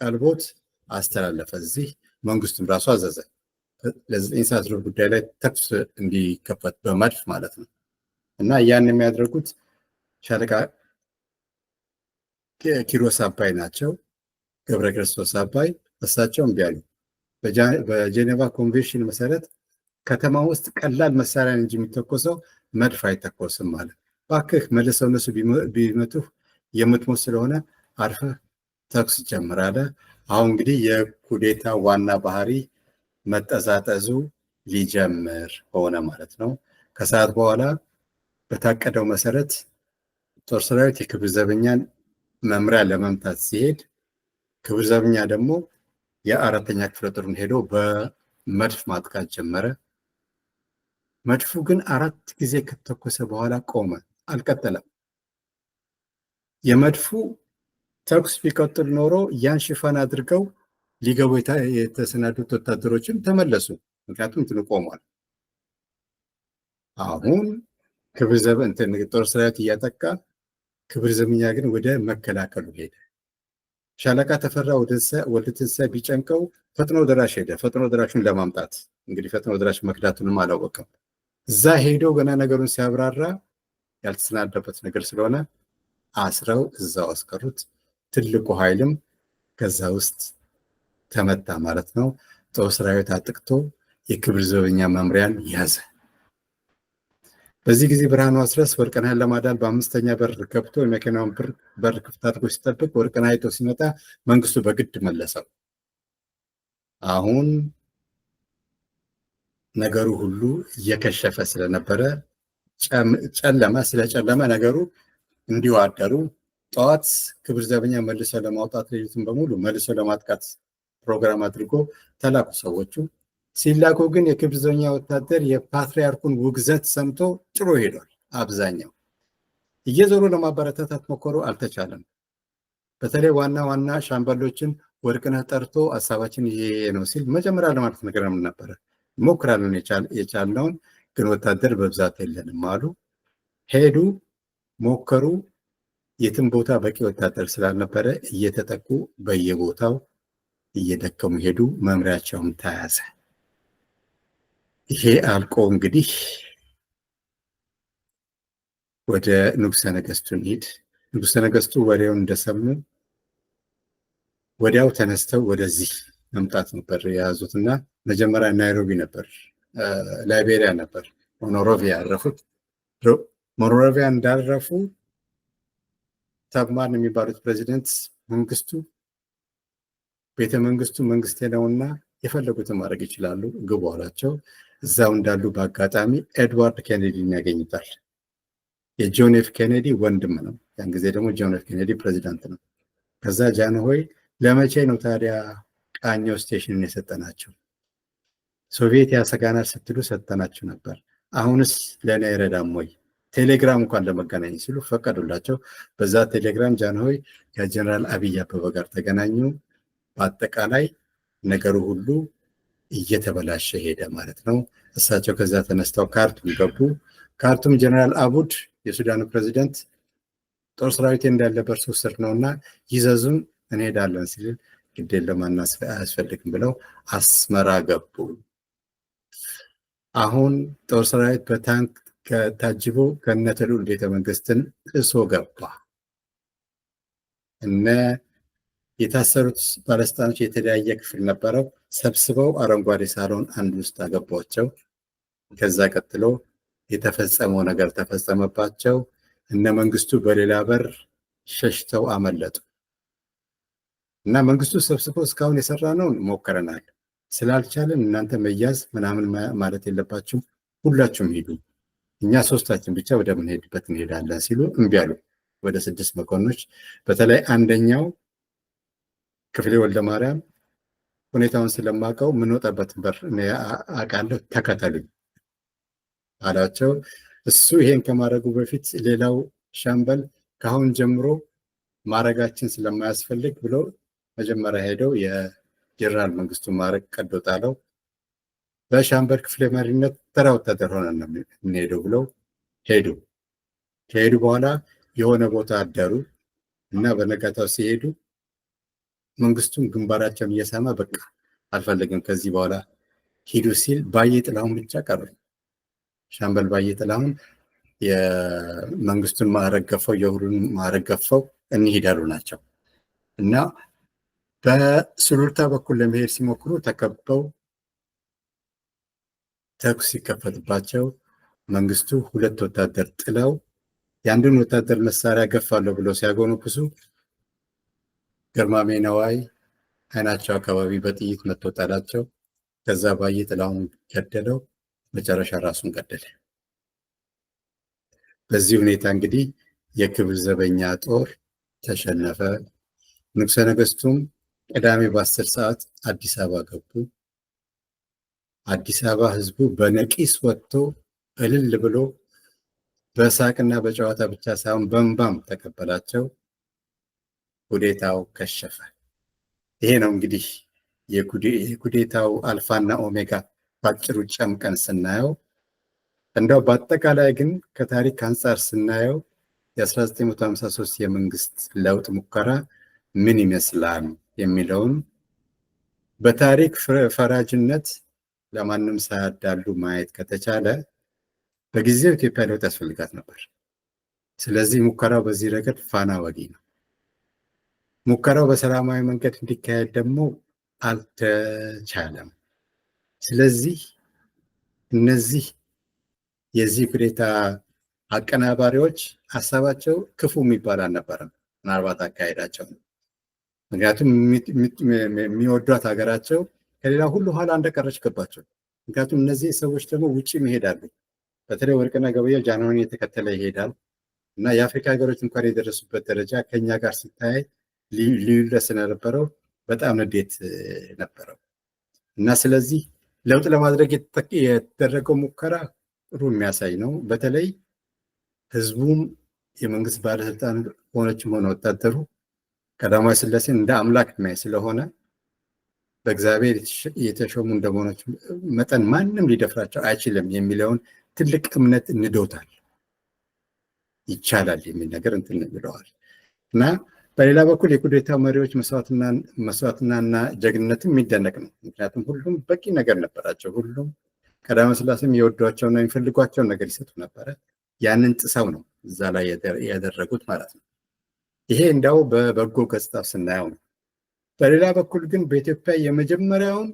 ቀልቦት አስተላለፈ። እዚህ መንግስቱም ራሱ አዘዘ ለ9 ሰዓት ጉዳይ ላይ ተኩስ እንዲከፈት በመድፍ ማለት ነው። እና ያን የሚያደርጉት ሻለቃ ኪሮስ አባይ ናቸው፣ ገብረ ክርስቶስ አባይ። እሳቸው እምቢ አሉ። በጄኔቫ ኮንቬንሽን መሰረት ከተማ ውስጥ ቀላል መሳሪያ እንጂ የሚተኮሰው መድፍ አይተኮስም ማለት። እባክህ መልሰው እነሱ ቢመቱህ የምትሞት ስለሆነ አርፈህ ተኩስ ጀምራለ። አሁን እንግዲህ የኩዴታ ዋና ባህሪ መጠዛጠዙ ሊጀምር ሆነ ማለት ነው። ከሰዓት በኋላ በታቀደው መሰረት ጦር ሰራዊት የክብር ዘበኛን መምሪያ ለመምታት ሲሄድ ክብር ዘበኛ ደግሞ የአራተኛ ክፍለ ጦርን ሄዶ በመድፍ ማጥቃት ጀመረ። መድፉ ግን 4 ጊዜ ከተኮሰ በኋላ ቆመ፣ አልቀጠለም። የመድፉ ተኩስ ቢቀጥል ኖሮ ያን ሽፋን አድርገው ሊገቡ የተሰናዱት ወታደሮችም ተመለሱ። ምክንያቱም እንትኑ ቆሟል። አሁን ክብር ዘበኛ ጦር ሰራዊት እያጠቃ ክብር ዘበኛ ግን ወደ መከላከሉ ሄደ። ሻለቃ ተፈራ ወደ ትንሳኤ ቢጨንቀው ፈጥኖ ደራሽ ሄደ። ፈጥኖ ደራሹን ለማምጣት እንግዲህ ፈጥኖ ደራሽ መክዳቱንም አላወቀም። እዛ ሄዶ ገና ነገሩን ሲያብራራ ያልተሰናዳበት ነገር ስለሆነ አስረው እዛው አስቀሩት። ትልቁ ኃይልም ከዛ ውስጥ ተመታ ማለት ነው። ጦር ሰራዊት አጥቅቶ የክብር ዘበኛ መምሪያን ያዘ። በዚህ ጊዜ ብርሃኑ አስረስ ወርቅነህን ለማዳን በአምስተኛ በር ገብቶ የመኪናውን በር ክፍት አድርጎ ሲጠብቅ ወርቅነህ አይቶ ሲመጣ መንግስቱ በግድ መለሰው። አሁን ነገሩ ሁሉ እየከሸፈ ስለነበረ ጨለመ። ስለጨለመ ነገሩ እንዲሁ አደሩ። ጠዋት ክብር ዘበኛ መልሶ ለማውጣት ሌሊቱን በሙሉ መልሶ ለማጥቃት ፕሮግራም አድርጎ ተላኩ። ሰዎቹ ሲላኩ ግን የክብር ዘበኛ ወታደር የፓትርያርኩን ውግዘት ሰምቶ ጭሮ ሄዷል። አብዛኛው እየዞሩ ለማበረታታት ሞከሩ፣ አልተቻለም። በተለይ ዋና ዋና ሻምበሎችን ወርቅነህ ጠርቶ ሀሳባችን ይሄ ነው ሲል መጀመሪያ ለማለት ነገር ምን ነበረ፣ ሞክራለን የቻልነውን ግን ወታደር በብዛት የለንም አሉ። ሄዱ፣ ሞከሩ። የትም ቦታ በቂ ወታደር ስላልነበረ እየተጠቁ በየቦታው እየደከሙ ሄዱ። መምሪያቸውም ተያዘ። ይሄ አልቆ እንግዲህ ወደ ንጉሠ ነገሥቱ እንሂድ። ንጉሠ ነገሥቱ ወዲያው እንደሰሙ ወዲያው ተነስተው ወደዚህ መምጣት ነበር የያዙት እና መጀመሪያ ናይሮቢ ነበር፣ ላይቤሪያ ነበር ሞኖሮቪያ ያረፉት። ሞኖሮቪያ እንዳረፉ ተብማን የሚባሉት ፕሬዚደንት መንግስቱ ቤተ መንግስቱ መንግስቴ ነውና የፈለጉትን ማድረግ ይችላሉ ግቡ አላቸው። እዛው እንዳሉ በአጋጣሚ ኤድዋርድ ኬኔዲን ያገኙታል። የጆን ኤፍ ኬኔዲ ወንድም ነው። ያን ጊዜ ደግሞ ጆን ኤፍ ኬኔዲ ፕሬዚዳንት ነው። ከዛ ጃንሆይ ለመቼ ነው ታዲያ ቃኘው ስቴሽንን የሰጠናቸው? ሶቪየት ያሰጋናል ስትሉ ሰጠናችሁ ነበር። አሁንስ ለእኔ አይረዳም ወይ? ቴሌግራም እንኳን ለመገናኘት ሲሉ ፈቀዱላቸው። በዛ ቴሌግራም ጃንሆይ ከጀነራል አብይ አበበ ጋር ተገናኙ። በአጠቃላይ ነገሩ ሁሉ እየተበላሸ ሄደ ማለት ነው። እሳቸው ከዛ ተነስተው ካርቱም ገቡ። ካርቱም ጀነራል አቡድ የሱዳኑ ፕሬዚደንት ጦር ሰራዊት እንዳለ በእርሱ ስር ነውና ይዘዙን እንሄዳለን ሲል ግዴን ለማናስ አያስፈልግም ብለው አስመራ ገቡ። አሁን ጦር ሰራዊት በታንክ ከታጅቦ ከነተሉል ቤተመንግስትን እሶ ገባ። እነ የታሰሩት ባለስልጣኖች የተለያየ ክፍል ነበረው። ሰብስበው አረንጓዴ ሳሎን አንድ ውስጥ አገቧቸው። ከዛ ቀጥሎ የተፈጸመው ነገር ተፈጸመባቸው። እነ መንግስቱ በሌላ በር ሸሽተው አመለጡ እና መንግስቱ ሰብስበው እስካሁን የሰራነውን ሞክረናል፣ ስላልቻለን እናንተ መያዝ ምናምን ማለት የለባችሁም፣ ሁላችሁም ሂዱ፣ እኛ ሶስታችን ብቻ ወደ ምንሄድበት እንሄዳለን ሲሉ እምቢ አሉ። ወደ 6 መኮንኖች በተለይ አንደኛው ክፍሌ ወልደ ማርያም ሁኔታውን ስለማውቀው የምንወጣበትን በር አውቃለሁ ተከተሉኝ አላቸው። እሱ ይሄን ከማድረጉ በፊት ሌላው ሻምበል ከአሁን ጀምሮ ማረጋችን ስለማያስፈልግ ብሎ መጀመሪያ ሄደው የጀነራል መንግስቱ ማረግ ቀዶ ጣለው። በሻምበል ክፍሌ መሪነት ተራ ወታደር ሆነን ነው የምንሄደው ብለው ሄዱ። ከሄዱ በኋላ የሆነ ቦታ አደሩ እና በነጋታው ሲሄዱ መንግስቱን ግንባራቸውን እየሳመ በቃ አልፈልግም ከዚህ በኋላ ሂዱ ሲል ባየ ጥላሁን ብቻ ቀሩ። ሻምበል ባየ ጥላሁን የመንግስቱን ማዕረግ ገፈው የሁሉን ማዕረግ ገፈው እንሂዳሉ ናቸው እና በሱሉልታ በኩል ለመሄድ ሲሞክሩ ተከበው ተኩስ ሲከፈትባቸው መንግስቱ 2 ወታደር ጥለው የአንዱን ወታደር መሳሪያ ገፋለሁ ብለው ሲያጎነብሱ ግርማሜ ነዋይ አይናቸው አካባቢ በጥይት መቶ ጣላቸው። ከዛ ባየ ጥላሁን ገደለው። መጨረሻ ራሱን ገደለ። በዚህ ሁኔታ እንግዲህ የክብር ዘበኛ ጦር ተሸነፈ። ንጉሠ ነገሥቱም ቅዳሜ በ10 ሰዓት አዲስ አበባ ገቡ። አዲስ አበባ ህዝቡ በነቂስ ወጥቶ እልል ብሎ በሳቅና በጨዋታ ብቻ ሳይሆን በእንባም ተቀበላቸው። ኩዴታው ከሸፈ። ይሄ ነው እንግዲህ የኩዴታው አልፋና ኦሜጋ ባጭሩ ጨምቀን ስናየው። እንደው በአጠቃላይ ግን ከታሪክ አንጻር ስናየው የ1953 የመንግስት ለውጥ ሙከራ ምን ይመስላል የሚለውን በታሪክ ፈራጅነት ለማንም ሳያዳሉ ማየት ከተቻለ በጊዜው ኢትዮጵያ ለውጥ ያስፈልጋት ነበር። ስለዚህ ሙከራው በዚህ ረገድ ፋና ወጊ ነው። ሙከራው በሰላማዊ መንገድ እንዲካሄድ ደግሞ አልተቻለም። ስለዚህ እነዚህ የዚህ ኩዴታ አቀናባሪዎች ሀሳባቸው ክፉ የሚባል አልነበረም፣ ምናልባት አካሄዳቸው ነው። ምክንያቱም የሚወዷት ሀገራቸው ከሌላ ሁሉ ኋላ እንደቀረች ገባቸው። ምክንያቱም እነዚህ ሰዎች ደግሞ ውጭ ይሄዳሉ። በተለይ ወርቅነህ ገበየሁ ጃንሆይን የተከተለ ይሄዳል እና የአፍሪካ ሀገሮች እንኳን የደረሱበት ደረጃ ከኛ ጋር ሲታይ ልዩነት ስለነበረው በጣም ንዴት ነበረው እና ስለዚህ ለውጥ ለማድረግ የተደረገው ሙከራ ጥሩ የሚያሳይ ነው። በተለይ ህዝቡም የመንግስት ባለስልጣን ሆነችም ሆነ ወታደሩ ቀዳማዊ ሥላሴን እንደ አምላክ የሚያይ ስለሆነ በእግዚአብሔር የተሾሙ እንደመሆኖች መጠን ማንም ሊደፍራቸው አይችልም የሚለውን ትልቅ እምነት እንዶታል። ይቻላል የሚል ነገር እንትን ብለዋል እና በሌላ በኩል የኩዴታ መሪዎች መስዋዕትናና ጀግንነትም የሚደነቅ ነው። ምክንያቱም ሁሉም በቂ ነገር ነበራቸው። ሁሉም ቀዳማዊ ሥላሴም የወዷቸውና የሚፈልጓቸውን ነገር ይሰጡ ነበረ። ያንን ጥሰው ነው እዛ ላይ ያደረጉት ማለት ነው። ይሄ እንዳው በበጎ ገጽታ ስናየው ነው። በሌላ በኩል ግን በኢትዮጵያ የመጀመሪያውን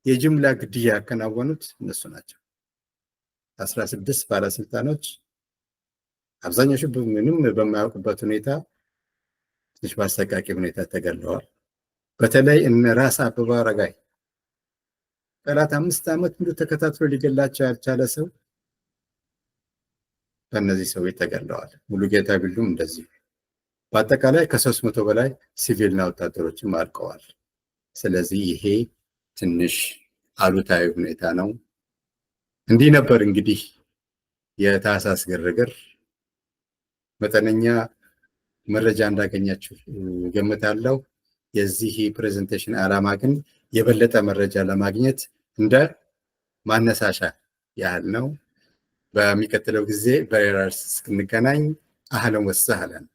የጅምላ ግድያ ያከናወኑት እነሱ ናቸው። 16 ባለስልጣኖች አብዛኞቹ ምንም በማያውቁበት ሁኔታ ትንሽ በአሰቃቂ ሁኔታ ተገድለዋል። በተለይ እነ ራስ አበበ አረጋይ ጠላት 5 ዓመት ሙሉ ተከታትሎ ሊገላቸው ያልቻለ ሰው በእነዚህ ሰዎች ተገድለዋል። ሙሉጌታ ቢሉም እንደዚህ። በአጠቃላይ ከ300 በላይ ሲቪልና ወታደሮችም አልቀዋል። ስለዚህ ይሄ ትንሽ አሉታዊ ሁኔታ ነው። እንዲህ ነበር እንግዲህ የታህሳስ ግርግር። መጠነኛ መረጃ እንዳገኛችሁ ገምታለሁ። የዚህ ፕሬዘንቴሽን ዓላማ ግን የበለጠ መረጃ ለማግኘት እንደ ማነሳሻ ያህል ነው። በሚቀጥለው ጊዜ በሌላ ርዕስ እስክንገናኝ አህለን ወሰህለን።